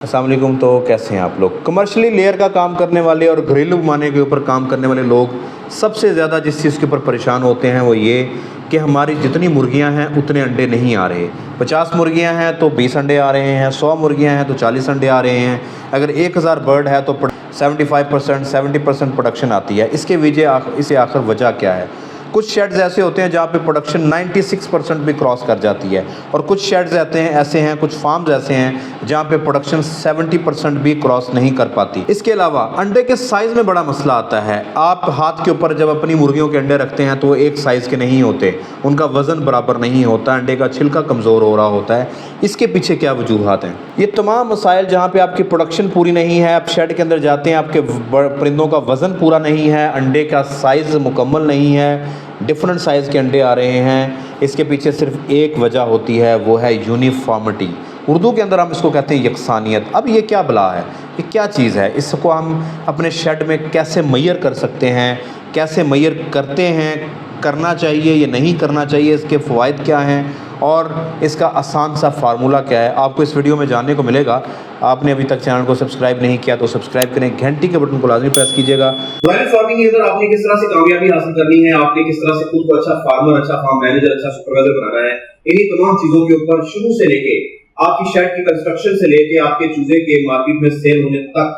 अस्सलाम वालेकुम। तो कैसे हैं आप लोग। कमर्शियली लेयर का काम करने वाले और घरेलू पैमाने के ऊपर काम करने वाले लोग सबसे ज़्यादा जिस चीज़ के ऊपर परेशान होते हैं वो ये कि हमारी जितनी मुर्गियां हैं उतने अंडे नहीं आ रहे। 50 मुर्गियां हैं तो 20 अंडे आ रहे हैं, 100 मुर्गियां हैं तो 40 अंडे आ रहे हैं। अगर 1000 बर्ड है तो 75% 70% प्रोडक्शन आती है। इसे आखिर वजह क्या है। कुछ शेड्स ऐसे होते हैं जहाँ पे प्रोडक्शन 96% भी क्रॉस कर जाती है और कुछ शेड्स ऐसे हैं कुछ फार्म्स ऐसे हैं जहाँ पे प्रोडक्शन 70% भी क्रॉस नहीं कर पाती। इसके अलावा अंडे के साइज़ में बड़ा मसला आता है। आप हाथ के ऊपर जब अपनी मुर्गियों के अंडे रखते हैं तो वो एक साइज़ के नहीं होते, उनका वज़न बराबर नहीं होता, अंडे का छिलका कमज़ोर हो रहा होता है। इसके पीछे क्या वजूहात हैं। ये तमाम मसाइल जहाँ पे आपकी प्रोडक्शन पूरी नहीं है, आप शेड के अंदर जाते हैं, आपके परिंदों का वज़न पूरा नहीं है, अंडे का साइज़ मुकम्मल नहीं है, डिफरेंट साइज़ के अंडे आ रहे हैं। इसके पीछे सिर्फ एक वजह होती है, वो है यूनिफॉर्मिटी। उर्दू के अंदर हम इसको कहते हैं यकसानियत। अब ये क्या बला है, ये क्या चीज़ है, इसको हम अपने शेड में कैसे मैयर कर सकते हैं, कैसे मैयर करते हैं, करना चाहिए या नहीं करना चाहिए, इसके फ़वाइद क्या हैं और इसका आसान सा फार्मूला क्या है, आपको इस वीडियो में जानने को मिलेगा। आपने अभी तक चैनल को सब्सक्राइब नहीं किया तो सब्सक्राइब करें, घंटी के बटन को लाजमी प्रेस कीजिएगा। ब्रॉयलर फार्मिंग के अंदर आपने किस तरह से कामयाबी हासिल करनी है, आपने किस तरह से खुद को अच्छा फार्मर, अच्छा फार्म मैनेजर, अच्छा सुपरवाइजर बनाना है, इन्हीं तमाम चीजों के ऊपर शुरू से लेके आपकी शेड की कंस्ट्रक्शन से लेके आपके चूजे के मार्केट में सेल होने तक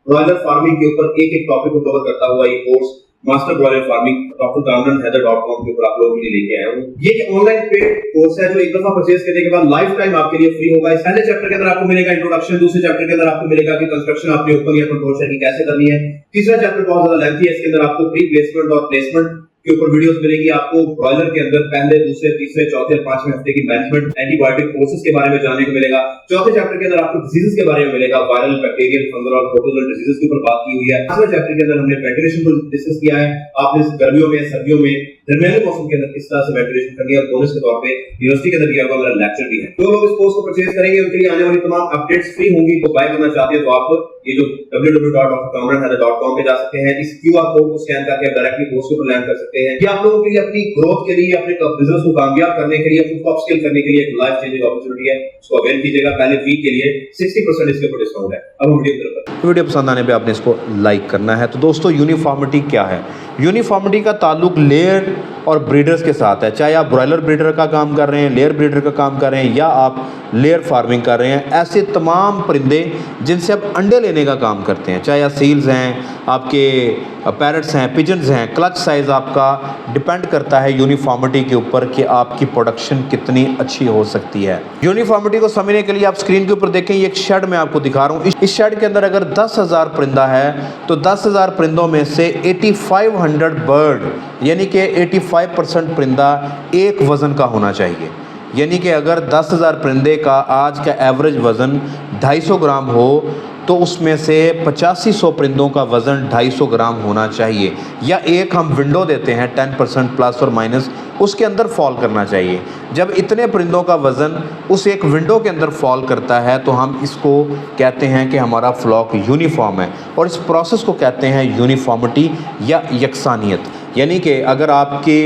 ब्रॉयलर फार्मिंग के ऊपर एक एक टॉपिक को कवर करता हुआ ये course master broiler farming drkamanandhaider.com के ऊपर आप लोगों के लिए लेके आया हूं। ये एक ऑनलाइन पेड कोर्स है जो एक दफा परचेज करने के बाद लाइफ टाइम आपके लिए फ्री होगा। इस पहले चैप्टर के अंदर आपको मिलेगा इंट्रोडक्शन, दूसरे चैप्टर के अंदर आपको मिलेगा कि कंस्ट्रक्शन आपने ओपन या कंट्रोल शेड की कैसे करनी है, तीसरा चैप्टर बहुत ज्यादा लेंथी है, इसके अंदर आपको प्री प्लेसमेंट और प्लेसमेंट के ऊपर वीडियोस मिलेगी। आपको ब्रॉयलर के अंदर पहले, दूसरे, तीसरे, चौथे और पांचवें हफ्ते की मैनेजमेंट, एंटीबायोटिक कोर्सेज के बारे में जानने को मिलेगा। चौथे चैप्टर के अंदर आपको डिजीजेस के बारे में मिलेगा, वायरल, बैक्टीरियल, फंगल और प्रोटोजोअल डिजीजेस के ऊपर बात की हुई है। पांचवें चैप्टर के अंदर हमने वेंटिलेशन को डिस्कस किया है। आपने गर्मियों में, सर्दियों में, दरमियाने मौसम के अंदर किस तरह से वेंटिलेशन करनी है और बोनस के तौर पे यूनिवर्सिटी के अंदर दिया हुआ मेरा लेक्चर भी है। जो लोग इस कोर्स को परचेज करेंगे उनके लिए आने वाली तमाम अपडेट्स फ्री होंगी। तो बाय करना चाहते हैं तो आप ये जो www.drkamanandhaider.com पे जा सकते हैं। इस QR कोड को स्कैन करके आप डायरेक्टली कोर्स के ऊपर लैंड कर सकते हैं। ये आप लोगों के लिए अपनी ग्रोथ के लिए, अपने बिजनेस को कामयाब करने के लिए, खुद को अपस्किल करने के लिए एक लाइफ चेंजिंग अपॉर्चुनिटी है। इसको अवेल कीजिएगा। पहले वीक के लिए 60% इसके ऊपर डिस्काउंट है। अब हम वीडियो की तरफ। वीडियो पसंद आने पे आपने इसको लाइक करना है। तो दोस्तों, यूनिफॉर्मिटी क्या है। यूनिफॉर्मिटी का ताल्लुक लेयर और ब्रीडर्स के साथ है। चाहे आप ब्रॉयलर ब्रीडर का काम कर रहे हैं, लेयर ब्रीडर का काम कर रहे हैं या आप लेयर फार्मिंग कर रहे हैं, ऐसे तमाम परिंदे जिनसे आप अंडे लेने का काम करते हैं, चाहे सील्स हैं, आपके पैरट्स हैं, पिजन्स हैं, क्लच साइज़ आपका डिपेंड करता है यूनिफॉर्मिटी के ऊपर कि आपकी प्रोडक्शन कितनी अच्छी हो सकती है। यूनिफॉर्मिटी को समझने के लिए आप स्क्रीन के ऊपर देखें, ये एक शेड मैं आपको दिखा रहा हूँ। इस शेड के अंदर अगर 10,000 परिंदा है तो 10,000 परिंदों में से 8500 बर्ड यानी कि 85% परिंदा एक वज़न का होना चाहिए। यानी कि अगर 10,000 परिंदे का आज का एवरेज वज़न 250 ग्राम हो तो उसमें से 8500 परिंदों का वज़न 250 ग्राम होना चाहिए, या एक हम विंडो देते हैं 10% प्लस और माइनस, उसके अंदर फॉल करना चाहिए। जब इतने परिंदों का वज़न उस एक विंडो के अंदर फॉल करता है तो हम इसको कहते हैं कि हमारा फ्लॉक यूनिफॉर्म है और इस प्रोसेस को कहते हैं यूनिफॉर्मिटी या यकसानियत। यानी कि अगर आपके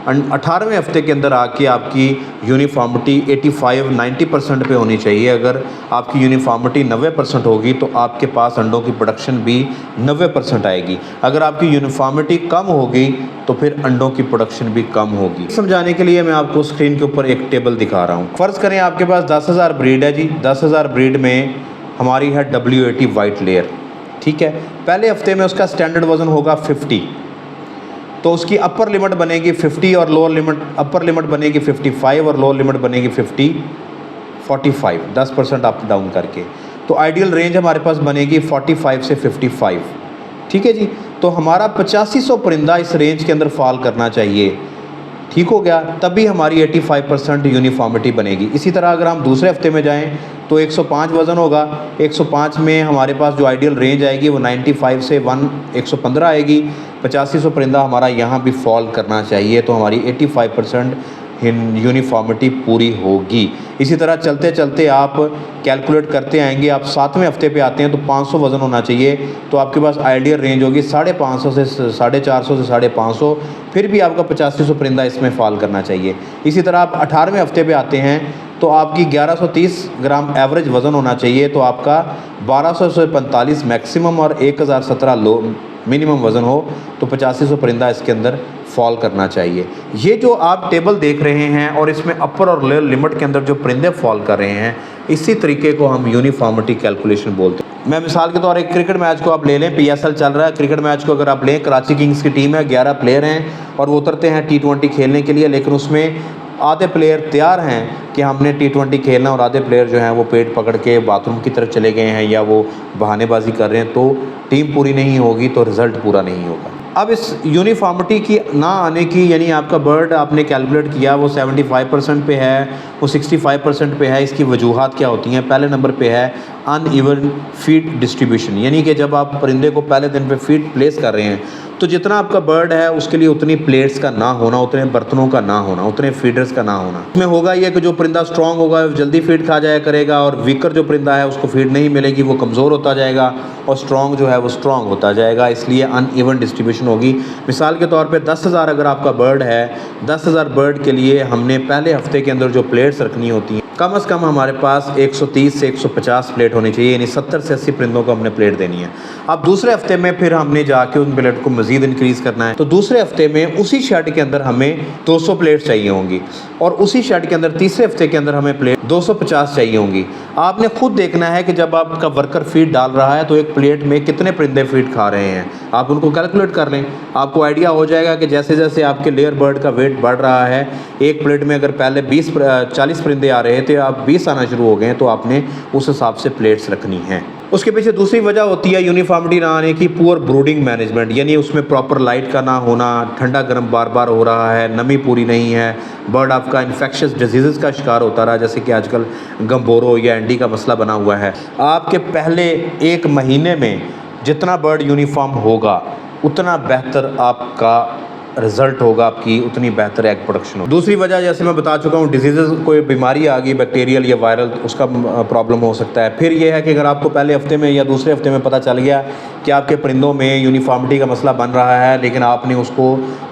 18वें हफ्ते के अंदर आके आपकी यूनिफॉर्मिटी 85-90% पे होनी चाहिए। अगर आपकी यूनिफॉर्मिटी 90% होगी तो आपके पास अंडों की प्रोडक्शन भी 90% आएगी। अगर आपकी यूनिफॉर्मिटी कम होगी तो फिर अंडों की प्रोडक्शन भी कम होगी। समझाने के लिए मैं आपको स्क्रीन के ऊपर एक टेबल दिखा रहा हूँ। फ़र्ज़ करें आपके पास 10,000 ब्रीड है जी। 10,000 ब्रीड में हमारी है W80 वाइट लेयर, ठीक है। पहले हफ्ते में उसका स्टैंडर्ड वज़न होगा 50, तो उसकी अपर लिमिट बनेगी 50 और लोअर लिमिट, अपर लिमिट बनेगी 55 और लोअर लिमिट बनेगी 45, 10% अप डाउन करके। तो आइडियल रेंज हमारे पास बनेगी 45 से 55, ठीक है जी। तो हमारा 8500 परिंदा इस रेंज के अंदर फॉल करना चाहिए, ठीक हो गया, तभी हमारी 85% यूनिफॉर्मिटी बनेगी। इसी तरह अगर हम दूसरे हफ्ते में जाएं तो 105 वज़न होगा। 105 में हमारे पास जो आइडियल रेंज आएगी वो 95 से 115 आएगी। 8500 परिंदा हमारा यहाँ भी फॉल करना चाहिए, तो हमारी 85% यूनिफॉर्मिटी पूरी होगी। इसी तरह चलते चलते आप कैलकुलेट करते आएंगे। आप 7वें हफ्ते पे आते हैं तो 500 वज़न होना चाहिए, तो आपके पास आइडियल रेंज होगी 550 से 450 से 550, फिर भी आपका 8500 परिंदा इसमें फॉल करना चाहिए। इसी तरह आप 18वें हफ्ते पे आते हैं तो आपकी 1130 ग्राम एवरेज वज़न होना चाहिए, तो आपका 1200 से 45 मैक्सिमम और 1017 लो मिनिमम वज़न हो, तो 8500 परिंदा इसके अंदर फॉल करना चाहिए। ये जो आप टेबल देख रहे हैं और इसमें अपर और लोअर लिमिट के अंदर जो परिंदे फॉल कर रहे हैं, इसी तरीके को हम यूनिफॉर्मिटी कैलकुलेशन बोलते हैं। मैं मिसाल के तौर एक क्रिकेट मैच को आप ले लें, PSL चल रहा है, क्रिकेट मैच को अगर आप लें, कराची किंग्स की टीम है, 11 प्लेयर हैं और वो उतरते हैं T20 खेलने के लिए, लेकिन उसमें आधे प्लेयर तैयार हैं कि हमने T20 खेलना और आधे प्लेयर जो हैं वो पेट पकड़ के बाथरूम की तरफ चले गए हैं या वो बहानेबाजी कर रहे हैं, तो टीम पूरी नहीं होगी, तो रिज़ल्ट पूरा नहीं होगा। अब इस यूनिफॉर्मिटी की ना आने की, यानी आपका बर्ड आपने कैलकुलेट किया वो 75% पे है, वो 65% पे है, इसकी वजूहात क्या होती हैं? पहले नंबर पे है अनइवन फीड डिस्ट्रीब्यूशन, यानी कि जब आप परिंदे को पहले दिन पे फीड प्लेस कर रहे हैं तो जितना आपका बर्ड है उसके लिए उतनी प्लेट्स का ना होना, उतने बर्तनों का ना होना, उतने फीडर्स का ना होना। इसमें होगा ये कि जो परिंदा स्ट्रांग होगा जल्दी फीड खा जाया करेगा और वीकर जो परिंदा है उसको फीड नहीं मिलेगी, वो कमज़ोर होता जाएगा, और स्ट्रांग जो है वो स्ट्रांग होता जाएगा, इसलिए अनइवन डिस्ट्रीब्यूशन होगी। मिसाल के तौर पे 10,000 अगर आपका बर्ड है, 10,000 बर्ड के लिए हमने पहले हफ्ते के अंदर जो प्लेट्स रखनी होती हैं, कम से कम हमारे पास 130 से 150 प्लेट होनी चाहिए, यानी 70 से 80 परिंदों को हमने प्लेट देनी है। अब दूसरे हफ्ते में फिर हमने जाके उन प्लेट को मज़ीद इंक्रीज़ करना है, तो दूसरे हफ्ते में उसी शेड के अंदर हमें 200 प्लेट चाहिए होंगी, और उसी शेड के अंदर तीसरे हफ्ते के अंदर हमें प्लेट 250 चाहिए होंगी। आपने खुद देखना है कि जब आपका वर्कर फीड डाल रहा है तो एक प्लेट में कितने परिंदे फीड खा रहे हैं, आप उनको कैलकुलेट कर लें, आपको आइडिया हो जाएगा कि जैसे जैसे आपके लेयर बर्ड का वेट बढ़ रहा है, एक प्लेट में अगर पहले 40 परिंदे आ रहे थे, आप 20 आना शुरू हो गए, तो आपने उस हिसाब से प्लेट्स रखनी हैं। उसके पीछे दूसरी वजह होती है यूनिफॉर्मिटी ना आने की, पुअर ब्रूडिंग मैनेजमेंट, यानी उसमें प्रॉपर लाइट का ना होना, ठंडा गर्म बार बार हो रहा है, नमी पूरी नहीं है, बर्ड आपका इन्फेक्शस डिजीज़ का शिकार होता रहा, जैसे कि आजकल गम्बोरो या एंडी का मसला बना हुआ है। आपके पहले 1 महीने में जितना बर्ड यूनिफॉर्म होगा उतना बेहतर आपका रिज़ल्ट होगा, आपकी उतनी बेहतर एग प्रोडक्शन होगी। दूसरी वजह जैसे मैं बता चुका हूँ, डिजीज़, कोई बीमारी आ गई बैक्टीरियल या वायरल, उसका प्रॉब्लम हो सकता है। फिर ये है कि अगर आपको पहले हफ्ते में या दूसरे हफ्ते में पता चल गया कि आपके परिंदों में यूनिफॉर्मिटी का मसला बन रहा है, लेकिन आपने उसको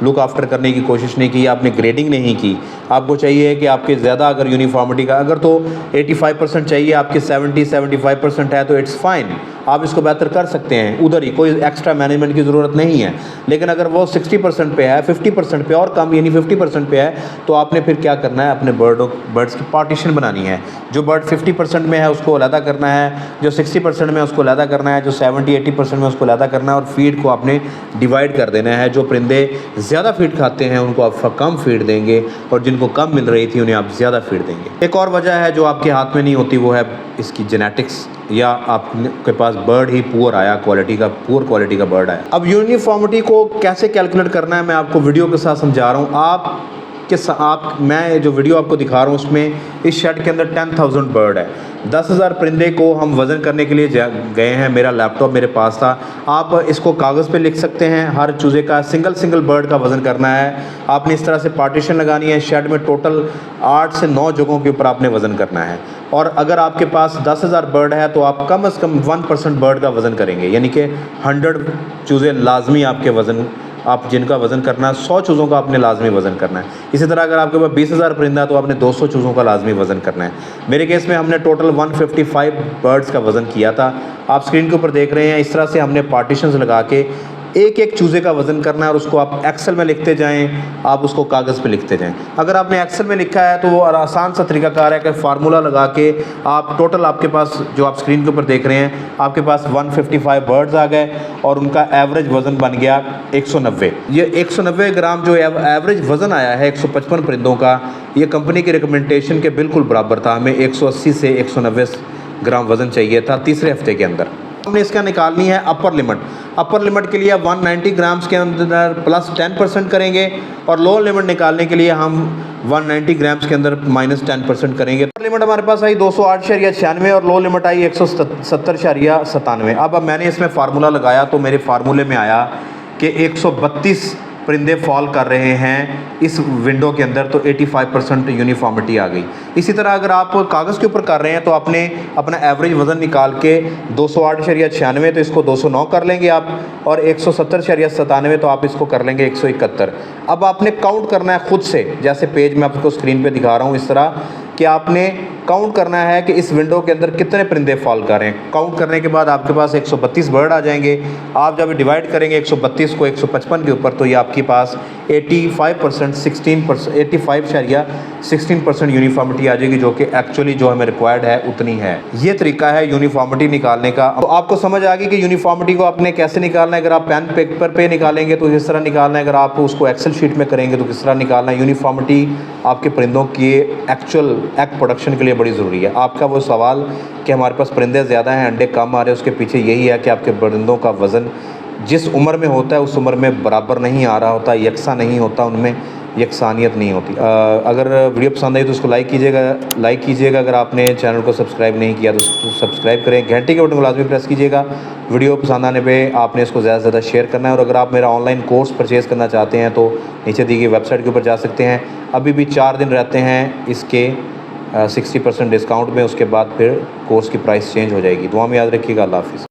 लुक आफ्टर करने की कोशिश नहीं की, आपने ग्रेडिंग नहीं की, आपको चाहिए कि आपके ज़्यादा अगर यूनिफॉर्मिटी का अगर तो 85% चाहिए, आपके 70-75% है, तो इट्स फाइन, आप इसको बेहतर कर सकते हैं, उधर ही कोई एक्स्ट्रा मैनेजमेंट की ज़रूरत नहीं है। लेकिन अगर वो 60% पे है, 50% पे और कम यानी 50% पे है, तो आपने फिर क्या करना है, अपने बर्ड्स की पार्टीशन बनानी है। जो बर्ड 50% में है उसको अलहदा करना है, जो 60% में उसको अलहदा करना है, जो 70-80% में उसको अलहदा करना है, और फीड को आपने डिवाइड कर देना है। जो परिंदे ज़्यादा फीड खाते हैं उनको आप कम फीड देंगे, और जिनको कम मिल रही थी उन्हें आप ज़्यादा फीड देंगे। एक और वजह है जो आपके हाथ में नहीं होती, वो है इसकी जेनेटिक्स, या आपके पास बर्ड ही पुअर आया, पुअर क्वालिटी का बर्ड आया। अब यूनिफॉर्मिटी को कैसे कैलकुलेट करना है मैं आपको वीडियो के साथ समझा रहा हूँ। मैं जो वीडियो आपको दिखा रहा हूँ उसमें इस शेड के अंदर 10,000 बर्ड है। 10,000 परिंदे को हम वज़न करने के लिए गए हैं, मेरा लैपटॉप मेरे पास था, आप इसको कागज़ पे लिख सकते हैं। हर चूज़े का सिंगल बर्ड का वज़न करना है, आपने इस तरह से पार्टीशन लगानी है। शेड में टोटल 8 से 9 जगहों के ऊपर आपने वज़न करना है, और अगर आपके पास 10,000 बर्ड है तो आप कम से कम 1% बर्ड का वज़न करेंगे, यानी कि 100 चूज़े लाजमी आपके वज़न, आप जिनका वज़न करना है, 100 चूज़ों का आपने लाजमी वज़न करना है। इसी तरह अगर आपके पास 20,000 परिंदा तो आपने 200 चूज़ों का लाजमी वज़न करना है। मेरे केस में हमने टोटल 155 बर्ड्स का वज़न किया था। आप स्क्रीन के ऊपर देख रहे हैं, इस तरह से हमने पार्टीशंस लगा के एक चूज़े का वज़न करना है, और उसको आप एक्सेल में लिखते जाएं, आप उसको कागज़ पे लिखते जाएं। अगर आपने एक्सेल में लिखा है तो वो आसान सा तरीकाकार है कि फार्मूला लगा के आप टोटल, आपके पास जो आप स्क्रीन के ऊपर देख रहे हैं, आपके पास 155 बर्ड्स आ गए और उनका एवरेज वज़न बन गया 190। ये 190 ग्राम जो एवरेज वज़न आया है 155 परिंदों का, ये कंपनी की रिकमेंडेशन के बिल्कुल बराबर था। हमें 180 से 190 ग्राम वज़न चाहिए था तीसरे हफ्ते के अंदर। हमने इसका निकालनी है अपर लिमिट के लिए 190 ग्राम्स के अंदर प्लस 10% करेंगे, और लोअर लिमिट निकालने के लिए हम 190 ग्राम्स के अंदर माइनस 10% करेंगे। अपर लिमिट हमारे पास आई 208.96 और लोअर लिमिट आई 170.97। अब मैंने इसमें फार्मूला लगाया तो मेरे फार्मूले में आया कि 132 परिंदे फॉल कर रहे हैं इस विंडो के अंदर, तो 85% यूनिफॉर्मिटी आ गई। इसी तरह अगर आप कागज़ के ऊपर कर रहे हैं तो आपने अपना एवरेज वज़न निकाल के 208.96, तो इसको 209 कर लेंगे आप, और 170.97, तो आप इसको कर लेंगे 171। अब आपने काउंट करना है खुद से, जैसे पेज में आपको स्क्रीन पे दिखा रहा हूँ इस तरह, कि आपने काउंट करना है कि इस विंडो के अंदर कितने परिंदे फॉल कर रहे हैं। काउंट करने के बाद आपके पास 132 बर्ड आ जाएंगे। आप जब डिवाइड करेंगे 132 को 155 के ऊपर, तो ये आपके पास 85% 16% यूनिफॉर्मिटी आ जाएगी, जो कि एक्चुअली जो हमें रिक्वायर्ड है उतनी है। ये तरीका है यूनिफॉर्मिटी निकालने का। तो आपको समझ आ गई कि यूनिफॉर्मिटी को आपने कैसे निकालना है। अगर आप पेन पेपर पे निकालेंगे तो किस तरह निकालना है, अगर आप उसको एक्सेल शीट में करेंगे तो किस तरह निकालना है। यूनिफॉर्मिटी आपके परिंदों की एक्चुअल एग प्रोडक्शन के लिए बड़ी ज़रूरी है। आपका वो सवाल कि हमारे पास परिंदे ज़्यादा हैं, अंडे कम आ रहे हैं, उसके पीछे यही है कि आपके परिंदों का वज़न जिस उम्र में होता है उस उम्र में बराबर नहीं आ रहा होता, यकसा नहीं होता, उनमें यकसानियत नहीं होती। अगर वीडियो पसंद आई तो उसको लाइक कीजिएगा। अगर आपने चैनल को सब्सक्राइब नहीं किया तो सब्सक्राइब करें। घंटे के बटन को लाजमी प्रेस कीजिएगा। वीडियो पसंद आने पे आपने इसको ज़्यादा से ज़्यादा शेयर करना है। और अगर आप मेरा ऑनलाइन कोर्स परचेज़ करना चाहते हैं तो नीचे दी गई वेबसाइट के ऊपर जा सकते हैं। अभी भी 4 दिन रहते हैं इसके 60% डिस्काउंट में, उसके बाद फिर कोर्स की प्राइस चेंज हो जाएगी। दुआ में याद रखिएगा। अल्लाह हाफ़िज़।